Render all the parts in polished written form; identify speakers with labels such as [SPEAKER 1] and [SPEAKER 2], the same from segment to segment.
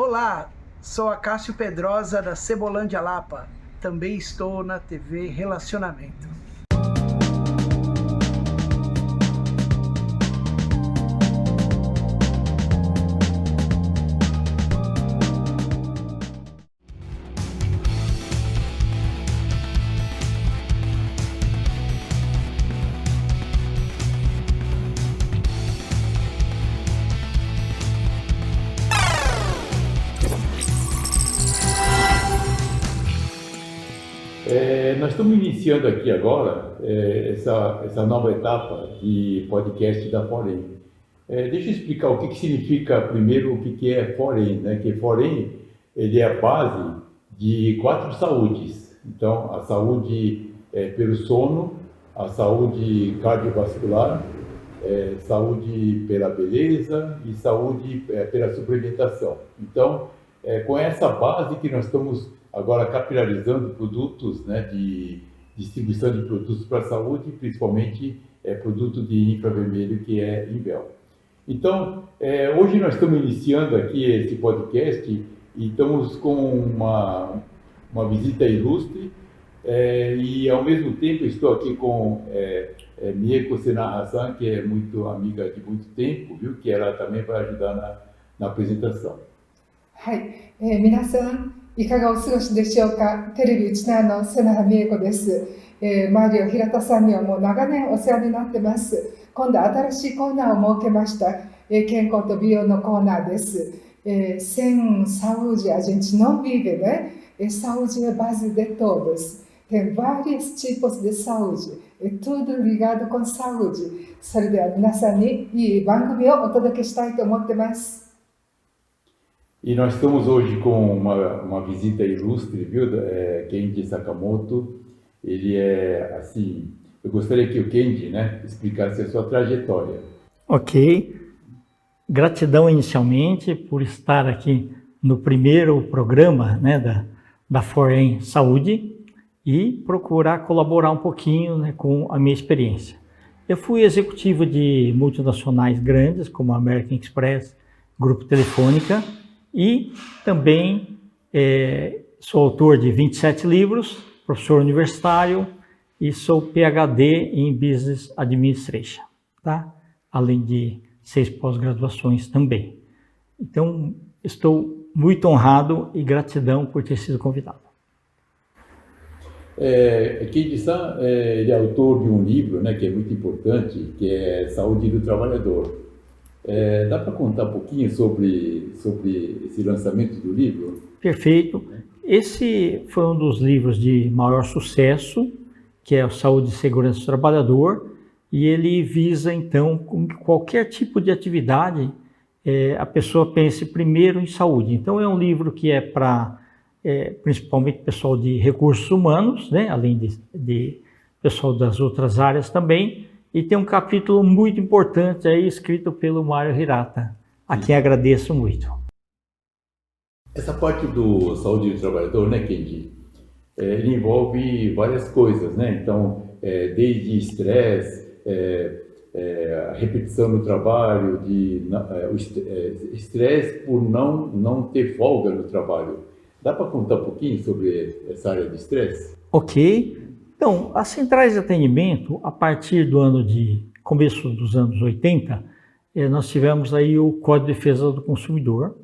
[SPEAKER 1] Olá, sou a Cássio Pedrosa da Cebolândia Lapa. Também estou na TV Relacionamento.
[SPEAKER 2] Nós estamos iniciando aqui agora essa nova etapa de podcast da Forem. Deixa eu explicar o que significa primeiro o que é Forem, né? Que Forem ele é a base de 4 saúdes. Então, a saúde pelo sono, a saúde cardiovascular, saúde pela beleza e saúde pela suplementação. Então, com essa base que nós estamos agora capilarizando produtos, né, de distribuição de produtos para a saúde, principalmente produto de infravermelho que é Invel. Então, hoje nós estamos iniciando aqui esse podcast e estamos com uma visita ilustre e ao mesmo tempo estou aqui com Mieko Sena-Hassan, que é muito amiga de muito tempo, viu? Que ela também vai ajudar na apresentação.
[SPEAKER 3] はい、皆さんいかがお過ごしでしょうか。テレビウチナーの瀬名美恵子です。マリオ平田さんにはもう長年お世話になってます。今度新しいコーナーを設けました。健康と美容のコーナーです。Sem saúde a gente não vive, né? Saúde é base de todos. Tem vários tipos de saúde. É tudo ligado com saúde. それでは皆さんにいい番組をお届けしたいと思ってます。
[SPEAKER 2] E nós estamos hoje com uma visita ilustre, viu? Kenji Sakamoto. Ele é assim, eu gostaria que o Kenji, né, explicasse a sua trajetória.
[SPEAKER 4] Ok. Gratidão inicialmente por estar aqui no primeiro programa, né, da Forem Saúde e procurar colaborar um pouquinho, né, com a minha experiência. Eu fui executivo de multinacionais grandes como a American Express, Grupo Telefônica, e também sou autor de 27 livros, professor universitário e sou PhD em Business Administration, tá? Além de 6 pós-graduações também. Então, estou muito honrado e gratidão por ter sido convidado.
[SPEAKER 2] Kenji-san, ele é autor de um livro, né, que é muito importante, que é Saúde do Trabalhador. Dá para contar um pouquinho sobre esse lançamento do livro?
[SPEAKER 4] Perfeito. Esse foi um dos livros de maior sucesso, que é a Saúde e Segurança do Trabalhador, e ele visa, então, com qualquer tipo de atividade, a pessoa pense primeiro em saúde. Então, é um livro que é para, principalmente, pessoal de recursos humanos, né, além de pessoal das outras áreas também, e tem um capítulo muito importante aí, escrito pelo Mário Hirata, a quem agradeço muito.
[SPEAKER 2] Essa parte do Saúde do Trabalhador, né, Kenji, ele envolve várias coisas, né? Então, desde estresse, a repetição no trabalho, estresse por não ter folga no trabalho. Dá para contar um pouquinho sobre essa área de estresse?
[SPEAKER 4] Ok. Então, as centrais de atendimento, a partir começo dos anos 80, nós tivemos aí o Código de Defesa do Consumidor.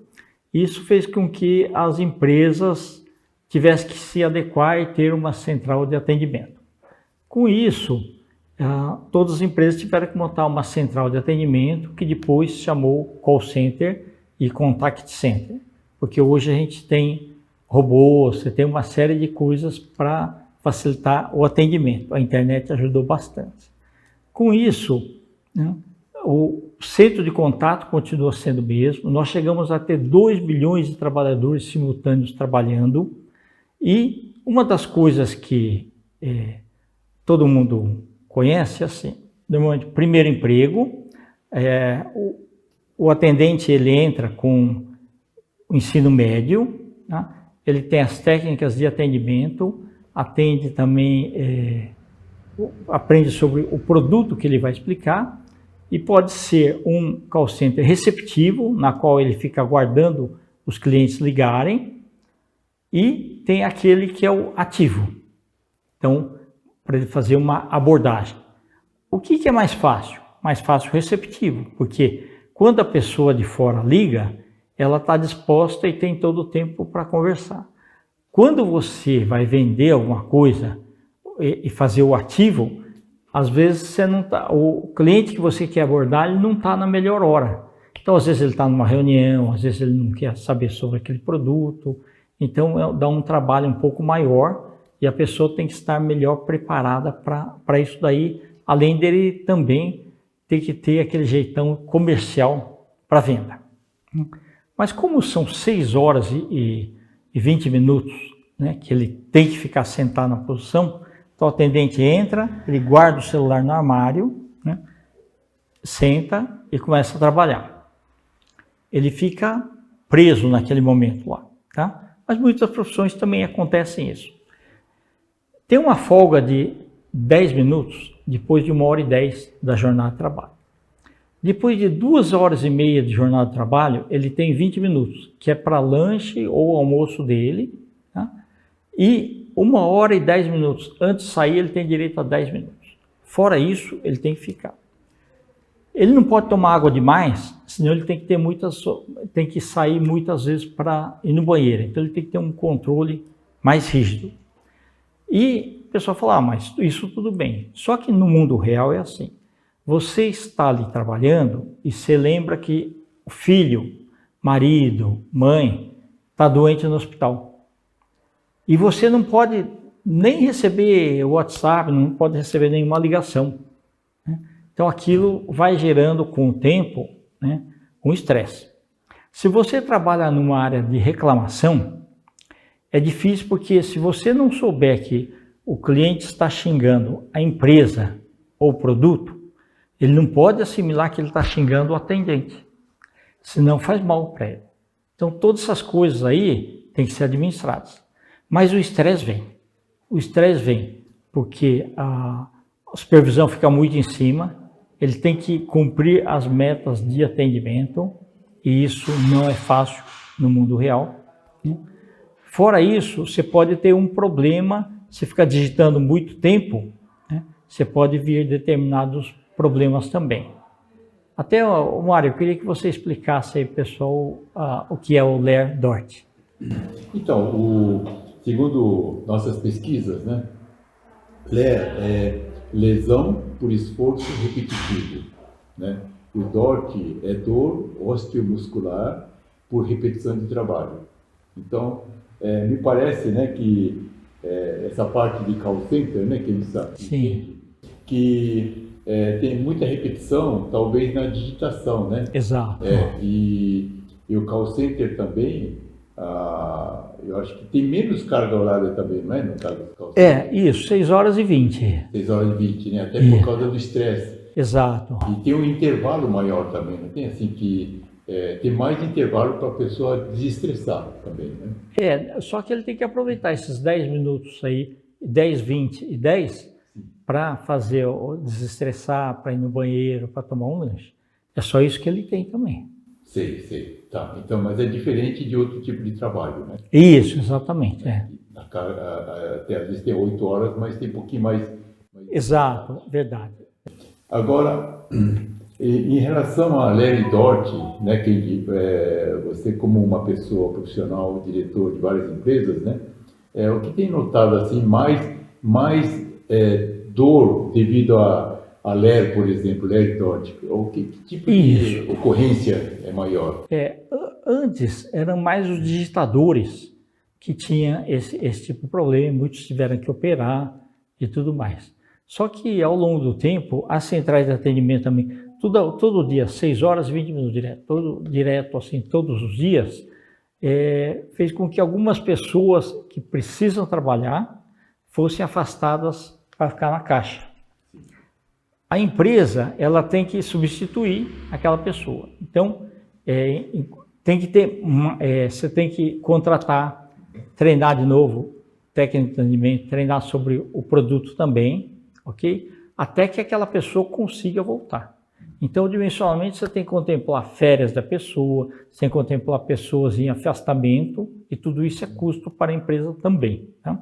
[SPEAKER 4] Isso fez com que as empresas tivessem que se adequar e ter uma central de atendimento. Com isso, todas as empresas tiveram que montar uma central de atendimento que depois se chamou Call Center e Contact Center, porque hoje a gente tem robôs, você tem uma série de coisas para facilitar o atendimento. A internet ajudou bastante. Com isso, né, o centro de contato continua sendo o mesmo. Nós chegamos a ter 2 milhões de trabalhadores simultâneos trabalhando. E uma das coisas que todo mundo conhece, assim, normalmente, primeiro emprego, o atendente ele entra com o ensino médio, tá? Ele tem as técnicas de atendimento, atende também, aprende sobre o produto que ele vai explicar, e pode ser um call center receptivo, na qual ele fica aguardando os clientes ligarem, e tem aquele que é o ativo. Então, para ele fazer uma abordagem. O que é mais fácil? Mais fácil o receptivo, porque quando a pessoa de fora liga, ela está disposta e tem todo o tempo para conversar. Quando você vai vender alguma coisa e fazer o ativo, às vezes você não tá, o cliente que você quer abordar, ele não está na melhor hora. Então, às vezes ele está numa reunião, às vezes ele não quer saber sobre aquele produto. Então, dá um trabalho um pouco maior e a pessoa tem que estar melhor preparada para isso daí, além dele também ter que ter aquele jeitão comercial para venda. Mas como são 6 horas e 20 minutos, né, que ele tem que ficar sentado na posição, então o atendente entra, ele guarda o celular no armário, né, senta e começa a trabalhar. Ele fica preso naquele momento lá, tá? Mas muitas profissões também acontecem isso. Tem uma folga de 10 minutos depois de 1h10 da jornada de trabalho. Depois de 2h30 de jornada de trabalho, ele tem 20 minutos, que é para lanche ou almoço dele, tá? E 1h10 antes de sair, ele tem direito a 10 minutos. Fora isso, ele tem que ficar. Ele não pode tomar água demais, senão ele tem que tem que sair muitas vezes para ir no banheiro. Então ele tem que ter um controle mais rígido. E o pessoal fala, mas isso tudo bem. Só que no mundo real é assim. Você está ali trabalhando e você lembra que o filho, marido, mãe, está doente no hospital. E você não pode nem receber o WhatsApp, não pode receber nenhuma ligação. Então aquilo vai gerando com o tempo, né, um estresse. Se você trabalha numa área de reclamação, é difícil porque se você não souber que o cliente está xingando a empresa ou o produto, ele não pode assimilar que ele está xingando o atendente, senão faz mal para ele. Então todas essas coisas aí têm que ser administradas. Mas o estresse vem. O estresse vem porque a supervisão fica muito em cima, ele tem que cumprir as metas de atendimento, e isso não é fácil no mundo real. Fora isso, você pode ter um problema, se ficar digitando muito tempo, né, você pode vir determinados problemas também. Até, Mário, eu queria que você explicasse aí, pessoal, o que é o LER-DORT.
[SPEAKER 2] Então, segundo nossas pesquisas, né, LER é lesão por esforço repetitivo, né? O DORT é dor osteomuscular por repetição de trabalho. Então, me parece, né, que essa parte de call center, né, que ele sabe,
[SPEAKER 4] sim,
[SPEAKER 2] que tem muita repetição, talvez na digitação, né?
[SPEAKER 4] Exato.
[SPEAKER 2] E o call center também, eu acho que tem menos carga horária também, não é? No caso do call center.
[SPEAKER 4] Isso, 6h20.
[SPEAKER 2] 6h20, né? Até por causa do estresse.
[SPEAKER 4] Exato.
[SPEAKER 2] E tem um intervalo maior também, não tem assim que tem mais intervalo para a pessoa desestressar também, né?
[SPEAKER 4] Só que ele tem que aproveitar esses 10 minutos aí, 10, 20 e 10, para fazer, desestressar, para ir no banheiro, para tomar um lanche. É só isso que ele tem também.
[SPEAKER 2] Sei. Tá. Então, mas é diferente de outro tipo de trabalho, né?
[SPEAKER 4] Isso, exatamente.
[SPEAKER 2] Até às vezes tem 8 horas, mas tem um pouquinho mais...
[SPEAKER 4] Exato, verdade.
[SPEAKER 2] Agora, em relação a LER-DORT, né, que você como uma pessoa profissional, diretor de várias empresas, né, o que tem notado assim mais dor devido a LER, por exemplo, LER-DORT, ou que tipo de ocorrência é maior?
[SPEAKER 4] Antes eram mais os digitadores que tinham esse tipo de problema, muitos tiveram que operar e tudo mais. Só que ao longo do tempo, as centrais de atendimento também, todo dia, 6h20 direto assim, todos os dias, fez com que algumas pessoas que precisam trabalhar fossem afastadas para ficar na caixa. A empresa, ela tem que substituir aquela pessoa. Então, tem que ter você tem que contratar, treinar de novo, técnico de atendimento, treinar sobre o produto também, ok? Até que aquela pessoa consiga voltar. Então, dimensionalmente, você tem que contemplar férias da pessoa, você tem que contemplar pessoas em afastamento, e tudo isso é custo para a empresa também. Tá?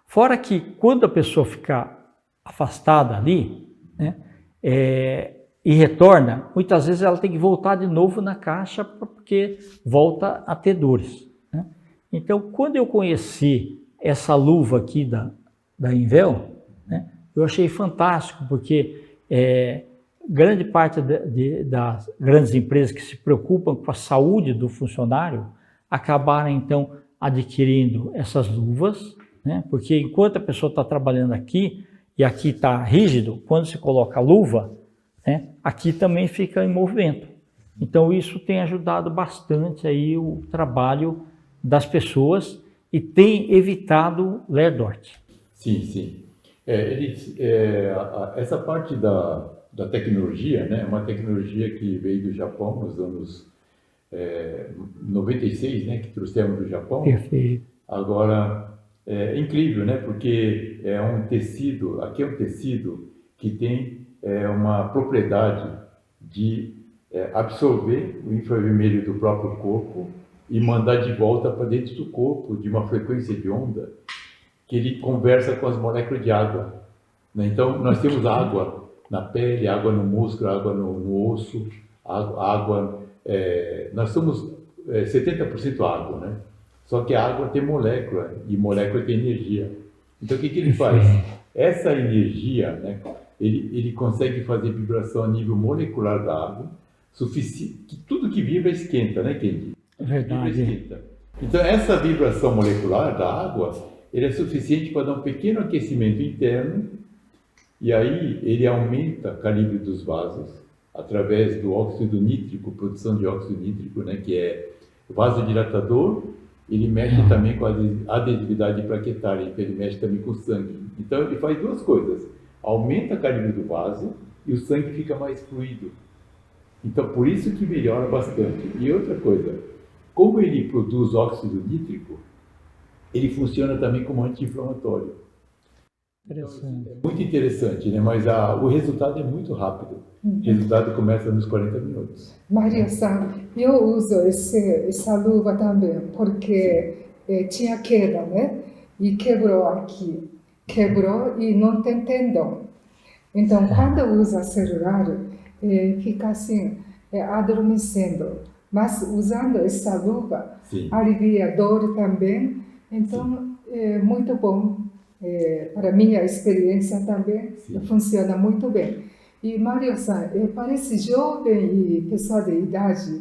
[SPEAKER 4] Fora que, quando a pessoa ficar afastada ali, né, e retorna, muitas vezes ela tem que voltar de novo na caixa, porque volta a ter dores. Né? Então, quando eu conheci essa luva aqui da Invel, né, eu achei fantástico, porque grande parte das grandes empresas que se preocupam com a saúde do funcionário acabaram, então, adquirindo essas luvas, né, porque enquanto a pessoa está trabalhando aqui, e aqui está rígido, quando se coloca a luva, né, aqui também fica em movimento. Então, isso tem ajudado bastante aí o trabalho das pessoas e tem evitado Lerdort.
[SPEAKER 2] Sim, sim. Essa parte da tecnologia, né, é uma tecnologia que veio do Japão nos anos 96, né, que trouxemos do Japão.
[SPEAKER 4] Perfeito.
[SPEAKER 2] Agora, é incrível, né, porque é um tecido, aqui é um tecido que tem uma propriedade de absorver o infravermelho do próprio corpo e mandar de volta para dentro do corpo de uma frequência de onda que ele conversa com as moléculas de água. Né? Então, nós temos água na pele, água no músculo, água no osso, água... nós somos 70% água, né? Só que a água tem molécula, e molécula tem energia. Então, o que ele faz? Essa energia, né, ele consegue fazer vibração a nível molecular da água, que tudo que vibra esquenta, né, Kendi?
[SPEAKER 4] Verdade.
[SPEAKER 2] Esquenta. Então, essa vibração molecular da água, ele é suficiente para dar um pequeno aquecimento interno, e aí ele aumenta o calibre dos vasos, através do óxido nítrico, produção de óxido nítrico, né, que é vasodilatador. Ele mexe também com a adesividade plaquetária, então ele mexe também com o sangue. Então ele faz duas coisas, aumenta o calibre do vaso e o sangue fica mais fluido. Então por isso que melhora bastante. E outra coisa, como ele produz óxido nítrico, ele funciona também como anti-inflamatório.
[SPEAKER 4] Interessante.
[SPEAKER 2] É muito interessante, né? Mas o resultado é muito rápido. O resultado começa nos 40 minutos.
[SPEAKER 3] Maria-san, eu uso essa luva também, porque tinha queda, né? E quebrou aqui. Quebrou e não tem tendão. Então, quando usa celular, fica assim, adormecendo. Mas usando essa luva, alivia dor também. Então, é muito bom. Para minha experiência também, funciona muito bem. E, Mario-san, parece jovem e pessoa de idade,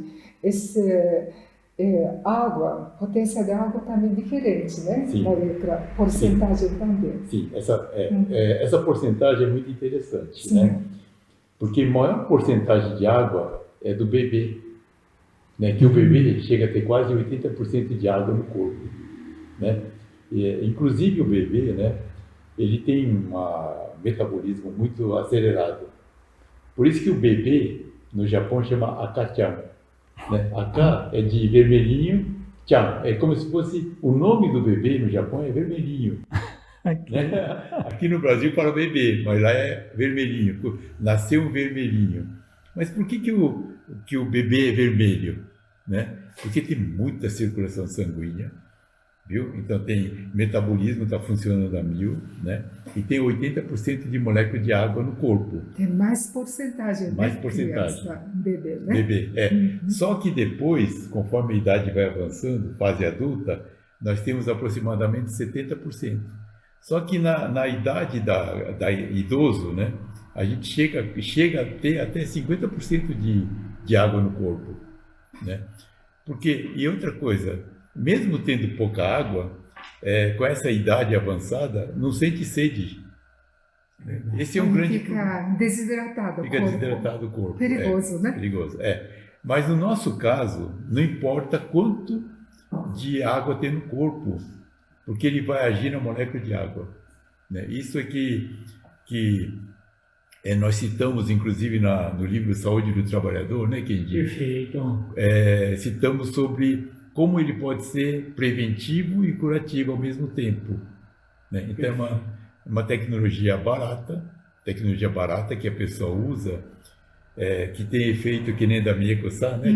[SPEAKER 3] água, potência da água também diferente, né?
[SPEAKER 2] Sim.
[SPEAKER 3] Da letra, porcentagem também.
[SPEAKER 2] Sim, essa porcentagem é muito interessante, né? Porque a maior porcentagem de água é do bebê, né? Que o bebê chega a ter quase 80% de água no corpo, né? Inclusive o bebê, né, ele tem um metabolismo muito acelerado. Por isso que o bebê, no Japão, chama Aka-chan. Né? Aka é de vermelhinho, chan é como se fosse o nome do bebê no Japão é vermelhinho. Né? Aqui no Brasil fala bebê, mas lá é vermelhinho, nasceu vermelhinho. Mas por que o bebê é vermelho? Né? Porque tem muita circulação sanguínea. Viu? Então tem metabolismo, está funcionando a 1000, né? E tem 80% de molécula de água no corpo.
[SPEAKER 3] Tem mais porcentagem,
[SPEAKER 2] mais
[SPEAKER 3] né?
[SPEAKER 2] Porcentagem.
[SPEAKER 3] Criança, bebê, né?
[SPEAKER 2] Bebê, Só que depois, conforme a idade vai avançando, fase adulta, nós temos aproximadamente 70%. Só que na idade da idoso, né? A gente chega a ter até 50% de água no corpo, né? E outra coisa, mesmo tendo pouca água, com essa idade avançada, não sente sede. Esse é um grande problema.
[SPEAKER 3] Fica desidratado.
[SPEAKER 2] Fica desidratado o corpo.
[SPEAKER 3] Perigoso, né?
[SPEAKER 2] Perigoso, Mas no nosso caso, não importa quanto de água tem no corpo, porque ele vai agir na molécula de água. Né? Isso é que nós citamos, inclusive, no livro Saúde do Trabalhador, né, Kendi?
[SPEAKER 4] Perfeito.
[SPEAKER 2] Citamos sobre como ele pode ser preventivo e curativo ao mesmo tempo. Né? Então, é uma tecnologia barata que a pessoa usa que tem efeito que nem da Miyako-san, né?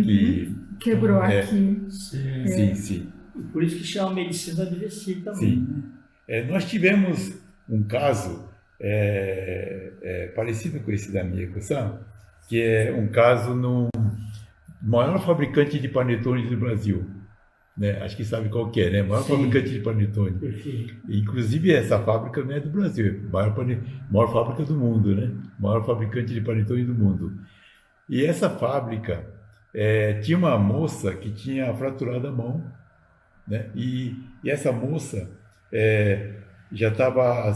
[SPEAKER 3] Quebrou aqui.
[SPEAKER 2] Sim, sim.
[SPEAKER 4] Por isso que chama medicina reversível também.
[SPEAKER 2] Sim.
[SPEAKER 4] Né?
[SPEAKER 2] Nós tivemos um caso parecido com esse da Miyako-san, que é um caso no maior fabricante de panetones do Brasil. Né? Acho que sabe qual que é, né? O maior fabricante de panetone.
[SPEAKER 4] Perfeito.
[SPEAKER 2] Inclusive essa fábrica não é do Brasil, é a maior fábrica do mundo, né? O maior fabricante de panetone do mundo. E essa fábrica tinha uma moça que tinha fraturado a mão, né? E essa moça já estava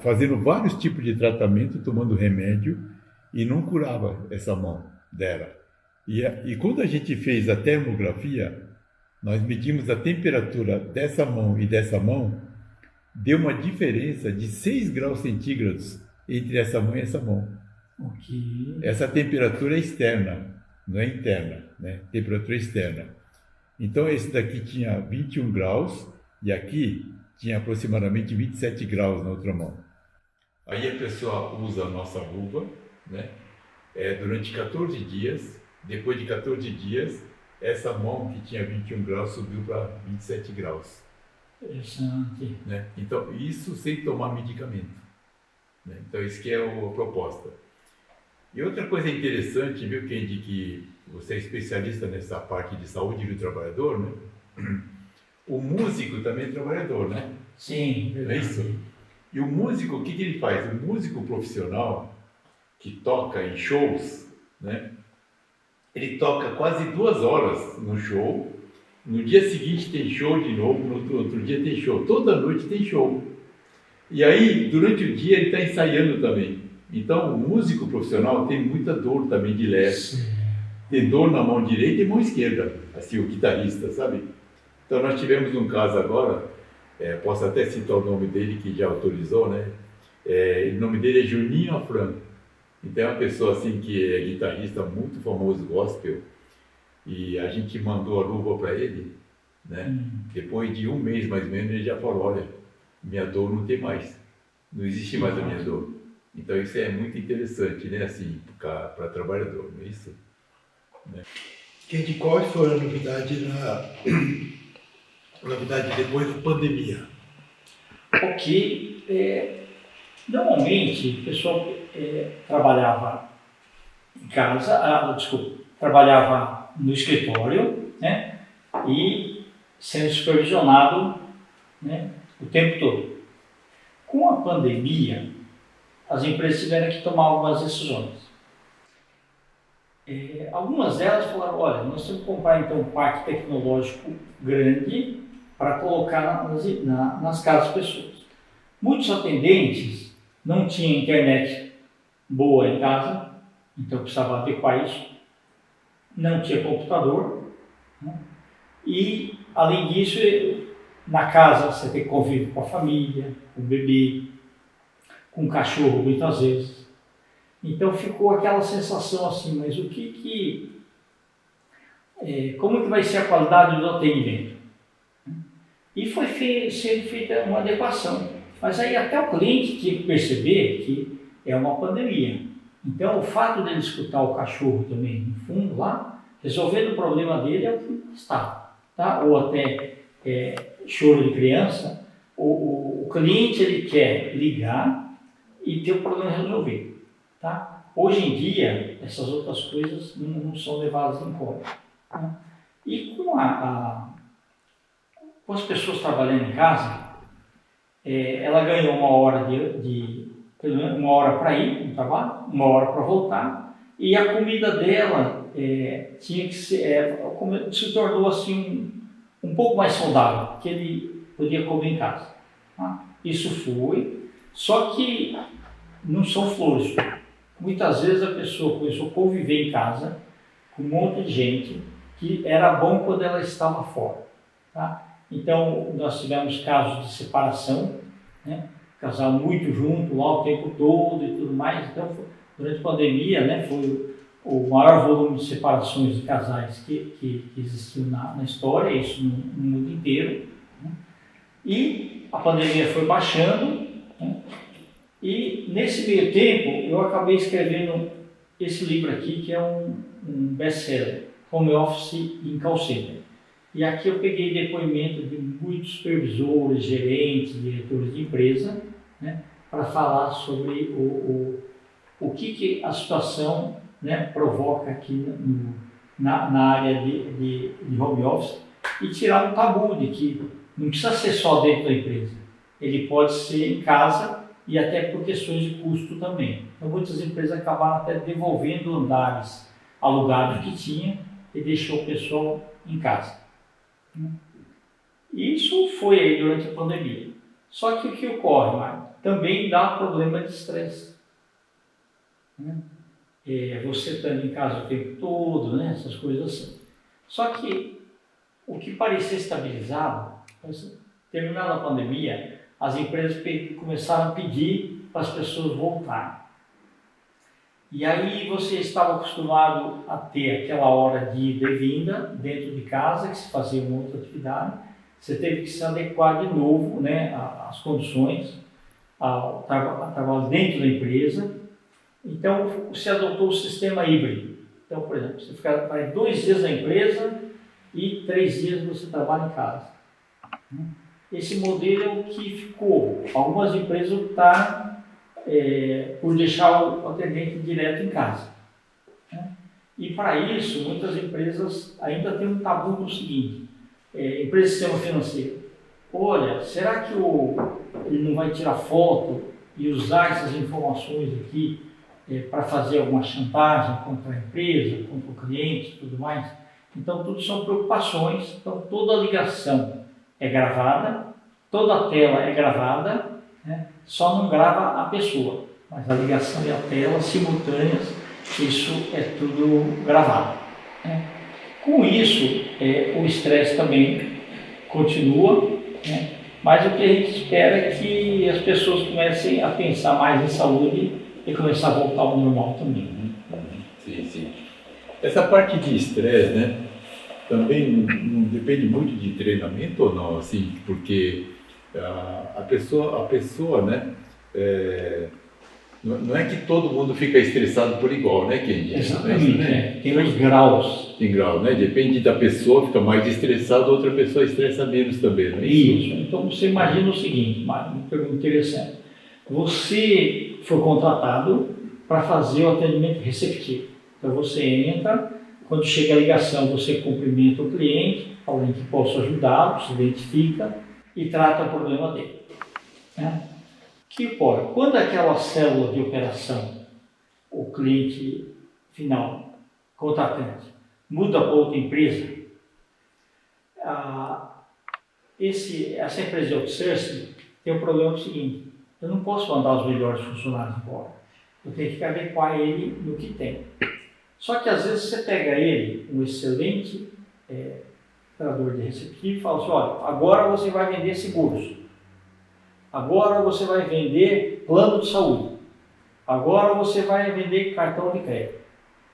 [SPEAKER 2] fazendo vários tipos de tratamento, tomando remédio, e não curava essa mão dela. E quando a gente fez a termografia, nós medimos a temperatura dessa mão e dessa mão, deu uma diferença de 6 graus centígrados entre essa mão e essa mão.
[SPEAKER 4] Okay.
[SPEAKER 2] Essa temperatura é externa, não é interna, né? Temperatura externa. Então esse daqui tinha 21 graus e aqui tinha aproximadamente 27 graus na outra mão. Aí a pessoa usa a nossa luva, né? Durante 14 dias, depois de 14 dias, essa mão que tinha 21 graus subiu para 27 graus.
[SPEAKER 4] Interessante.
[SPEAKER 2] Né? Então, isso sem tomar medicamento. Né? Então, isso que é a proposta. E outra coisa interessante, viu, Kendi, que você é especialista nessa parte de saúde do trabalhador, né? O músico também é trabalhador, né?
[SPEAKER 4] Sim, verdade.
[SPEAKER 2] É isso? E o músico, o que ele faz? O músico profissional que toca em shows, né? Ele toca quase 2 horas no show, no dia seguinte tem show de novo, no outro dia tem show, toda noite tem show. E aí, durante o dia, ele está ensaiando também. Então, o músico profissional tem muita dor também de leve. Tem dor na mão direita e mão esquerda, assim, o guitarrista, sabe? Então, nós tivemos um caso agora, posso até citar o nome dele, que já autorizou, né? O nome dele é Juninho Afran. Então é uma pessoa assim que é guitarrista muito famoso gospel e a gente mandou a luva para ele, né? Depois de 1 mês mais ou menos ele já falou, olha, minha dor não tem mais, não existe mais a minha dor. Então isso é muito interessante, né? Assim, para trabalhador, não é isso? Né?
[SPEAKER 1] Kendi, qual foi a novidade depois da pandemia?
[SPEAKER 4] Ok. Normalmente, o pessoal trabalhava em casa, trabalhava no escritório, né, e sendo supervisionado, né, o tempo todo. Com a pandemia, as empresas tiveram que tomar algumas decisões. Algumas delas falaram, olha, nós temos que comprar então um parque tecnológico grande para colocar nas casas das pessoas. Muitos atendentes não tinham internet boa em casa, então precisava adequar isso. Não tinha computador, né? E, além disso, na casa você tem convívio com a família, com o bebê, com o cachorro muitas vezes. Então ficou aquela sensação assim, mas como que vai ser a qualidade do atendimento? E foi sendo feita uma adequação. Mas aí até o cliente tinha que perceber que é uma pandemia. Então o fato dele escutar o cachorro também no fundo lá, resolvendo o problema dele é o que está. Tá? Ou até choro de criança, o cliente ele quer ligar e ter o problema resolvido. Tá? Hoje em dia, essas outras coisas não são levadas em conta. Tá? E com as pessoas trabalhando em casa, ela ganhou 1 hora uma hora para ir no trabalho, 1 hora para voltar, e a comida dela tinha que ser, se tornou assim um pouco mais saudável, que ele podia comer em casa. Tá? Isso foi, só que não são flores. Muitas vezes a pessoa começou a conviver em casa com um monte de gente que era bom quando ela estava fora. Tá? Então, nós tivemos casos de separação, né? Casal muito junto lá o tempo todo e tudo mais. Então, durante a pandemia, né, foi o maior volume de separações de casais que existiu na história, isso no mundo inteiro. Né? E a pandemia foi baixando, né? E nesse meio tempo eu acabei escrevendo esse livro aqui, que é um best-seller, Home Office em Call Center. E aqui eu peguei depoimento de muitos supervisores, gerentes, diretores de empresa, né, para falar sobre o que a situação, né, provoca aqui na área de home office, e tirar um tabu de que não precisa ser só dentro da empresa, ele pode ser em casa e até por questões de custo também. Então muitas empresas acabaram até devolvendo andares alugados que tinha e deixou o pessoal em casa. Isso foi aí durante a pandemia. Só que o que ocorre, Mário, também dá problema de estresse. Você estando em casa o tempo todo, né? Essas coisas assim. Só que o que parecia estabilizado, terminando a pandemia, as empresas começaram a pedir para as pessoas voltarem. E aí você estava acostumado a ter aquela hora de ida e vinda dentro de casa, que se fazia uma outra atividade, você teve que se adequar de novo, né, às condições, ao trabalho dentro da empresa. Então, você adotou o sistema híbrido. Então, por exemplo, você vai 2 dias na empresa e 3 dias você trabalha em casa. Esse modelo é o que ficou. Algumas empresas optaram por deixar o atendente direto em casa. E para isso, muitas empresas ainda têm um tabu no seguinte, empresa de sistema financeiro. Olha, será que ele não vai tirar foto e usar essas informações aqui para fazer alguma chantagem contra a empresa, contra o cliente e tudo mais? Então, tudo são preocupações. Então, toda a ligação é gravada, toda a tela é gravada, né? Só não grava a pessoa, mas a ligação e a tela simultâneas, isso é tudo gravado. Né? Com isso, o estresse também continua, né? Mas o que a gente espera é que as pessoas comecem a pensar mais em saúde e começar a voltar ao normal também.
[SPEAKER 2] Sim, sim. Essa parte de estresse, né, também não depende muito de treinamento ou não, assim, porque a pessoa, né, não é que todo mundo fica estressado por igual, né, Kendi?
[SPEAKER 4] Exatamente, né? Tem os graus.
[SPEAKER 2] Tem grau, né? Depende da pessoa, fica mais estressado, outra pessoa estressa menos também, não é isso?
[SPEAKER 4] Isso. Então você imagina o seguinte, Mário, uma pergunta interessante. Você foi contratado para fazer o atendimento receptivo. Então você entra, quando chega a ligação, você cumprimenta o cliente, falando que posso ajudá-lo, se identifica e trata o problema dele. Né? Que ocorre? Quando aquela célula de operação, o cliente final, contratante, muda para outra empresa, essa empresa de outsourcing tem um problema seguinte: eu não posso mandar os melhores funcionários embora, eu tenho que adequar ele no que tem. Só que às vezes você pega ele, um excelente operador de receptivo, e fala assim: olha, agora você vai vender seguros, agora você vai vender plano de saúde, agora você vai vender cartão de crédito.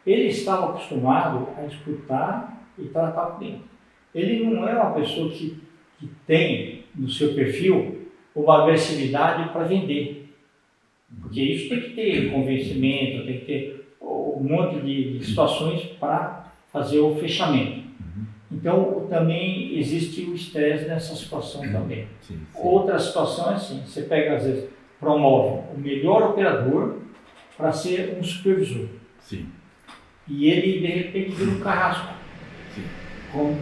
[SPEAKER 4] Ele estava acostumado a escutar e tratar o cliente. Ele não é uma pessoa que tem no seu perfil uma agressividade para vender, porque isso tem que ter convencimento, tem que ter um monte de situações para fazer o fechamento. Então, também existe o estresse nessa situação também.
[SPEAKER 2] Sim, sim.
[SPEAKER 4] Outra situação é assim: você pega, às vezes, promove o melhor operador para ser um supervisor.
[SPEAKER 2] Sim.
[SPEAKER 4] E ele, de repente, vira um carrasco.
[SPEAKER 2] Sim.
[SPEAKER 4] Com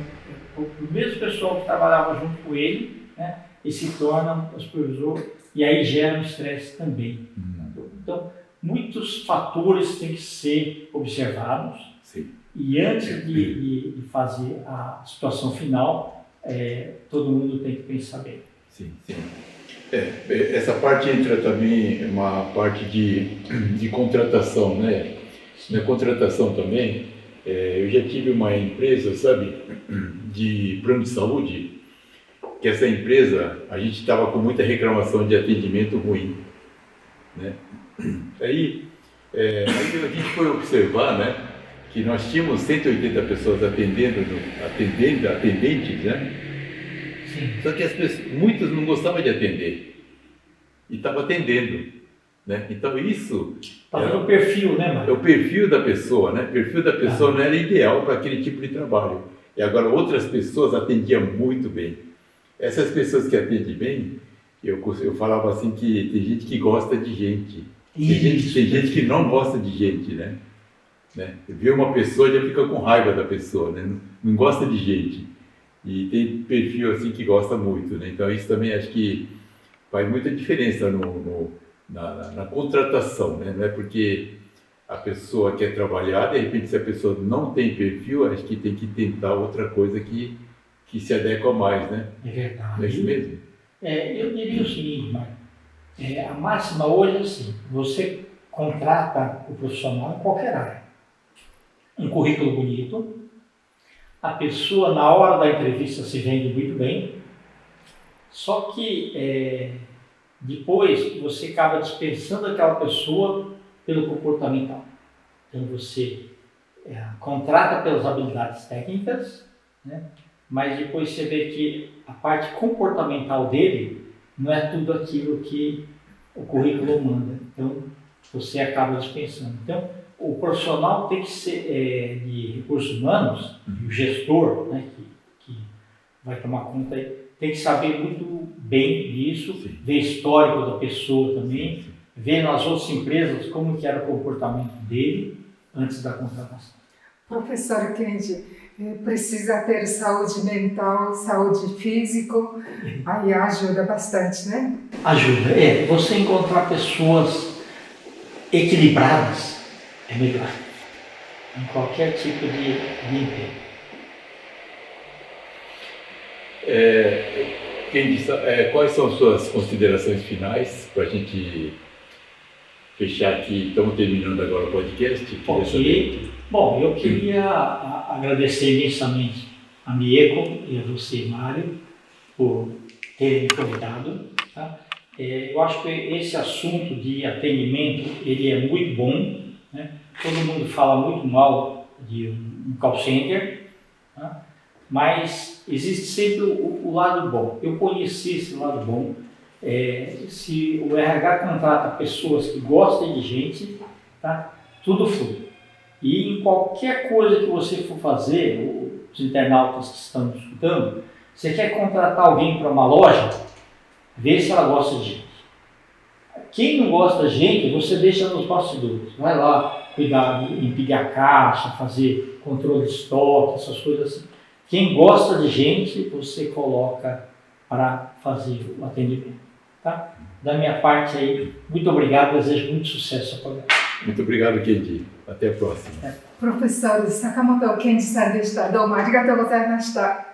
[SPEAKER 4] o mesmo pessoal que trabalhava junto com ele, né, e se torna um supervisor, e aí gera um estresse também. Então, muitos fatores têm que ser observados.
[SPEAKER 2] Sim.
[SPEAKER 4] E antes de fazer a situação final, todo mundo tem que pensar bem.
[SPEAKER 2] Sim, sim. Essa parte entra também uma parte de contratação, né? Na contratação também, eu já tive uma empresa, sabe, de plano de saúde, que essa empresa, a gente estava com muita reclamação de atendimento ruim, né? Aí a gente foi observar, né, que nós tínhamos 180 pessoas atendentes, né?
[SPEAKER 4] Sim.
[SPEAKER 2] Só que muitas não gostavam de atender e estavam atendendo. né? Então isso
[SPEAKER 4] Tá o perfil, né, Mário?
[SPEAKER 2] é o perfil da pessoa, né? O perfil da pessoa não era ideal para aquele tipo de trabalho. E agora outras pessoas atendiam muito bem. Essas pessoas que atendem bem, eu falava assim que tem gente que gosta de gente. Tem gente que não gosta de gente, né? Vê uma pessoa já fica com raiva da pessoa, né? Não gosta de gente. E tem perfil assim que gosta muito, né? Então isso também acho que faz muita diferença na contratação, né? Não é porque a pessoa quer trabalhar, de repente se a pessoa não tem perfil, acho que tem que tentar outra coisa que se adequa mais, né?
[SPEAKER 4] É verdade.
[SPEAKER 2] Não é isso mesmo?
[SPEAKER 4] Eu diria o seguinte, Mário, a máxima hoje é assim, você contrata o profissional em qualquer área. Um currículo bonito, a pessoa na hora da entrevista se vende muito bem, só que depois você acaba dispensando aquela pessoa pelo comportamental. Então você contrata pelas habilidades técnicas, né? Mas depois você vê que a parte comportamental dele não é tudo aquilo que o currículo manda. Então você acaba dispensando. Então o profissional tem que ser de recursos humanos, o gestor, né, que vai tomar conta aí, tem que saber muito bem disso, ver histórico da pessoa também, ver nas outras empresas como que era o comportamento dele antes da contratação.
[SPEAKER 3] Professor Kenji, precisa ter saúde mental, saúde física, aí ajuda bastante, né?
[SPEAKER 4] Ajuda. Você encontrar pessoas equilibradas é melhor em qualquer tipo de emprego.
[SPEAKER 2] Quais são as suas considerações finais para a gente fechar aqui? Estamos terminando agora o podcast.
[SPEAKER 4] Ok. Bom, eu queria agradecer imensamente a Mieco e a você, Mário, por terem me convidado. Tá? Eu acho que esse assunto de atendimento ele é muito bom, né? Todo mundo fala muito mal de um call center, tá? Mas existe sempre o lado bom. Eu conheci esse lado bom. Se o RH contrata pessoas que gostem de gente, tá? Tudo flui. E em qualquer coisa que você for fazer, os internautas que estão escutando, você quer contratar alguém para uma loja, vê se ela gosta de gente. Quem não gosta de gente, você deixa nos bastidores. Vai lá cuidar, impedir a caixa, fazer controle de estoque, essas coisas assim. Quem gosta de gente, você coloca para fazer o atendimento. Tá? Da minha parte aí, muito obrigado, desejo muito sucesso ao programa.
[SPEAKER 2] Muito obrigado, Kenji. Até a próxima.
[SPEAKER 3] Professor Sakamoto Kenji さんでした。どうもありがとうございました。